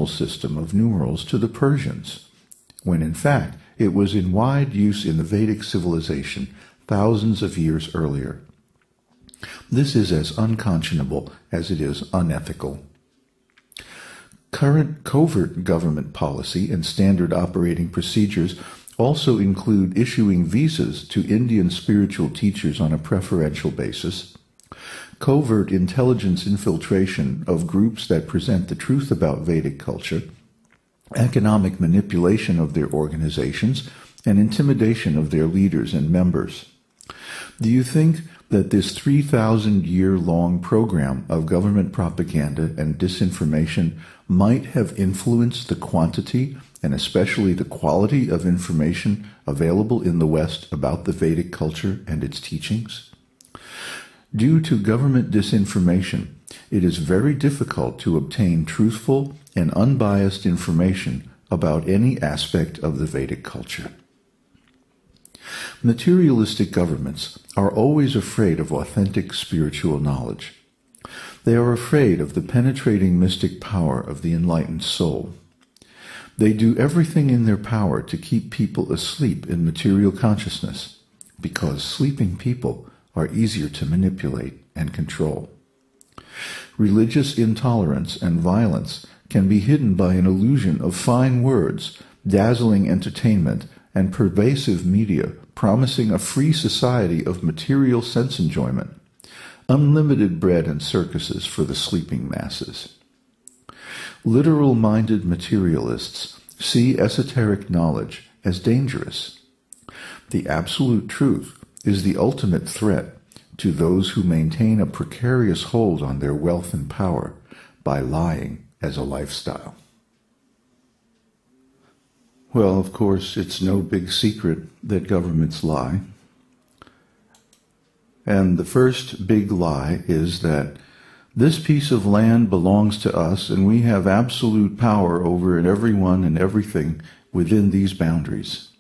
decimal system of numerals to the Persians, when in fact it was in wide use in the Vedic civilization thousands of years earlier. This is as unconscionable as it is unethical. Current covert government policy and standard operating procedures also include issuing visas to Indian spiritual teachers on a preferential basis, covert intelligence infiltration of groups that present the truth about Vedic culture, economic manipulation of their organizations, and intimidation of their leaders and members. Do you think that this 3,000-year-long program of government propaganda and disinformation might have influenced the quantity and especially the quality of information available in the West about the Vedic culture and its teachings? Due to government disinformation, it is very difficult to obtain truthful and unbiased information about any aspect of the Vedic culture. Materialistic governments are always afraid of authentic spiritual knowledge. They are afraid of the penetrating mystic power of the enlightened soul. They do everything in their power to keep people asleep in material consciousness, because sleeping people are easier to manipulate and control. Religious intolerance and violence can be hidden by an illusion of fine words, dazzling entertainment, and pervasive media promising a free society of material sense enjoyment, unlimited bread and circuses for the sleeping masses. Literal-minded materialists see esoteric knowledge as dangerous. The absolute truth is the ultimate threat to those who maintain a precarious hold on their wealth and power by lying as a lifestyle. Well, of course, it's no big secret that governments lie. And the first big lie is that this piece of land belongs to us and we have absolute power over everyone and everything within these boundaries.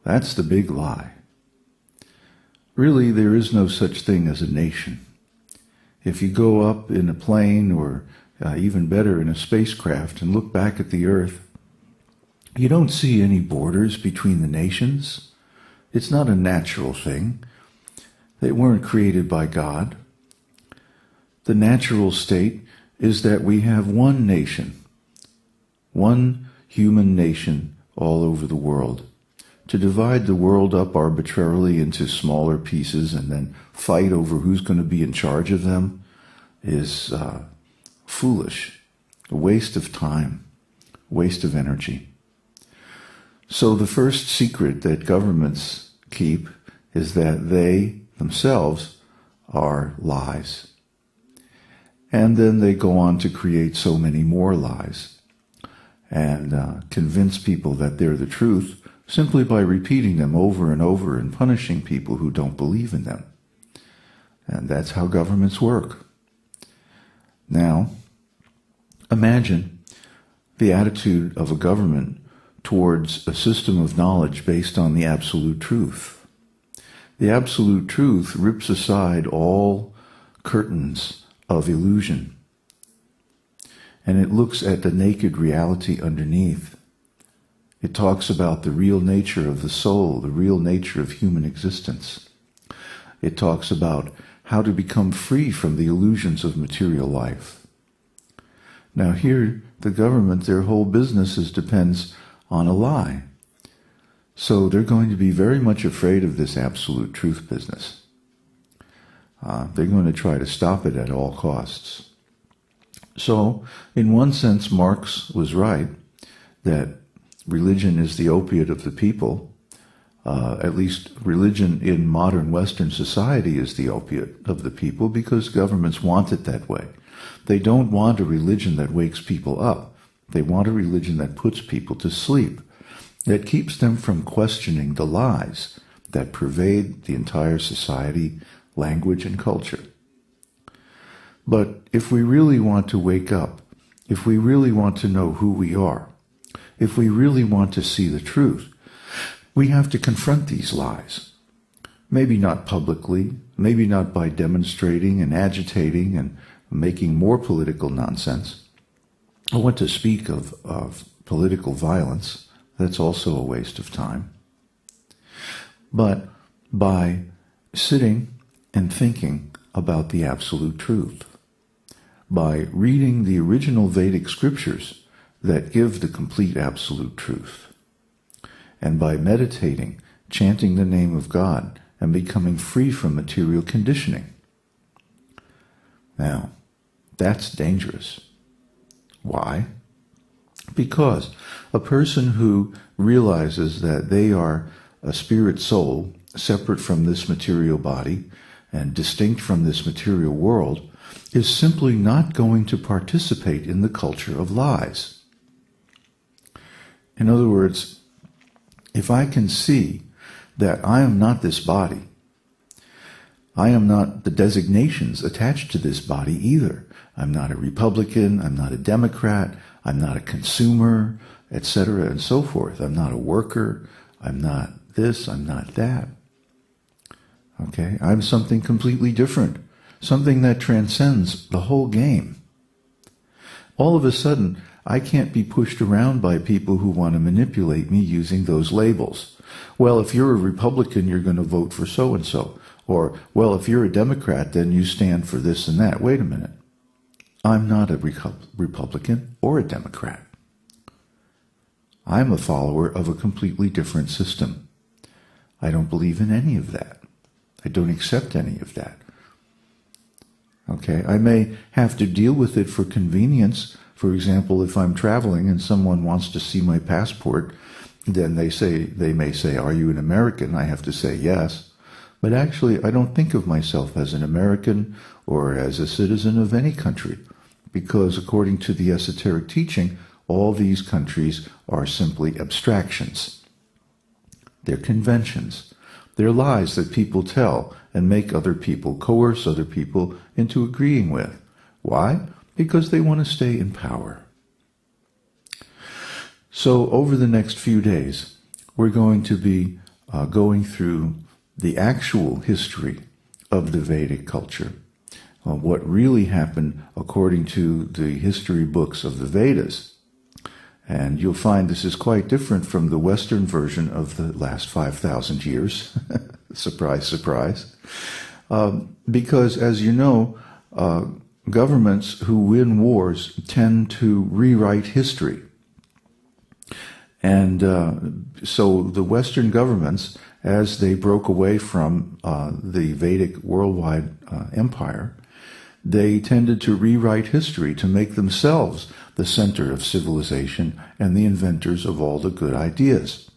That's the big lie. Really, there is no such thing as a nation. If you go up in a plane or even better in a spacecraft and look back at the Earth, you don't see any borders between the nations. It's not a natural thing. They weren't created by God. The natural state is that we have one nation, one human nation all over the world. To divide the world up arbitrarily into smaller pieces and then fight over who's going to be in charge of them is foolish, a waste of time, waste of energy. So the first secret that governments keep is that they themselves are lies. And then they go on to create so many more lies and convince people that they're the truth simply by repeating them over and over and punishing people who don't believe in them. And that's how governments work. Now, imagine the attitude of a government towards a system of knowledge based on the absolute truth. The absolute truth rips aside all curtains of illusion, and it looks at the naked reality underneath. It talks about the real nature of the soul, the real nature of human existence. It talks about how to become free from the illusions of material life. Now here, the government, their whole business depends on a lie. So they're going to be very much afraid of this absolute truth business. They're going to try to stop it at all costs. So, in one sense, Marx was right that religion is the opiate of the people. At least religion in modern Western society is the opiate of the people because governments want it that way. They don't want a religion that wakes people up. They want a religion that puts people to sleep, that keeps them from questioning the lies that pervade the entire society, language, and culture. But if we really want to wake up, if we really want to know who we are, if we really want to see the truth, we have to confront these lies. Maybe not publicly, maybe not by demonstrating and agitating and making more political nonsense, I want to speak of political violence. That's also a waste of time. But by sitting and thinking about the absolute truth, by reading the original Vedic scriptures that give the complete absolute truth, and by meditating, chanting the name of God, and becoming free from material conditioning. Now, that's dangerous. Why? Because a person who realizes that they are a spirit soul separate from this material body and distinct from this material world is simply not going to participate in the culture of lies. In other words, if I can see that I am not this body, I am not the designations attached to this body either. I'm not a Republican, I'm not a Democrat, I'm not a consumer, etc. and so forth. I'm not a worker, I'm not this, I'm not that. Okay, I'm something completely different, something that transcends the whole game. All of a sudden, I can't be pushed around by people who want to manipulate me using those labels. Well, if you're a Republican, you're going to vote for so-and-so. Or, well, if you're a Democrat, then you stand for this and that. Wait a minute. I'm not a Republican or a Democrat. I'm a follower of a completely different system. I don't believe in any of that. I don't accept any of that. Okay, I may have to deal with it for convenience. For example, if I'm traveling and someone wants to see my passport, then they may say, "Are you an American?" I have to say yes. But actually, I don't think of myself as an American or as a citizen of any country, because according to the esoteric teaching, all these countries are simply abstractions. They're conventions. They're lies that people tell and make other people, coerce other people into agreeing with. Why? Because they want to stay in power. So over the next few days, we're going to be going through the actual history of the Vedic culture, what really happened according to the history books of the Vedas. And you'll find this is quite different from the Western version of the last 5,000 years. Surprise, surprise. Because, as you know, governments who win wars tend to rewrite history. And so the Western governments, as they broke away from the Vedic worldwide empire, they tended to rewrite history to make themselves the center of civilization and the inventors of all the good ideas.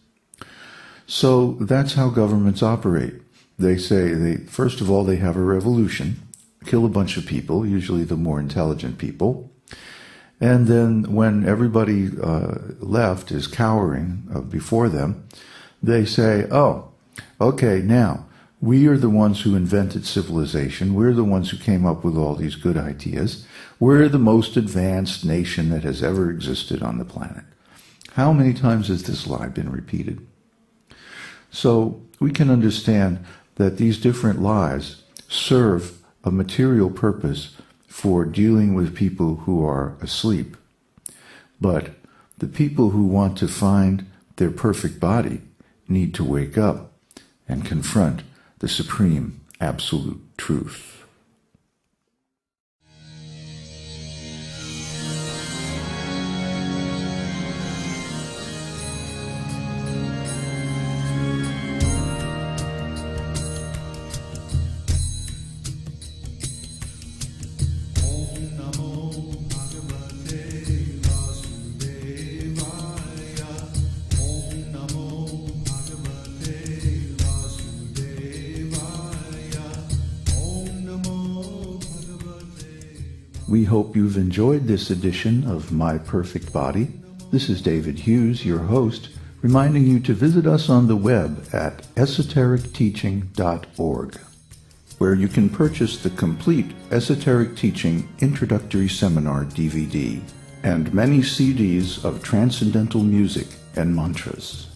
So that's how governments operate. They say, first of all, they have a revolution, kill a bunch of people, usually the more intelligent people. And then when everybody left is cowering before them, they say, oh, okay, now, we are the ones who invented civilization. We're the ones who came up with all these good ideas. We're the most advanced nation that has ever existed on the planet. How many times has this lie been repeated? So we can understand that these different lies serve a material purpose for dealing with people who are asleep. But the people who want to find their perfect body need to wake up and confront the supreme absolute truth. We hope you've enjoyed this edition of My Perfect Body. This is David Hughes, your host, reminding you to visit us on the web at esotericteaching.org, where you can purchase the complete Esoteric Teaching Introductory Seminar DVD and many CDs of transcendental music and mantras.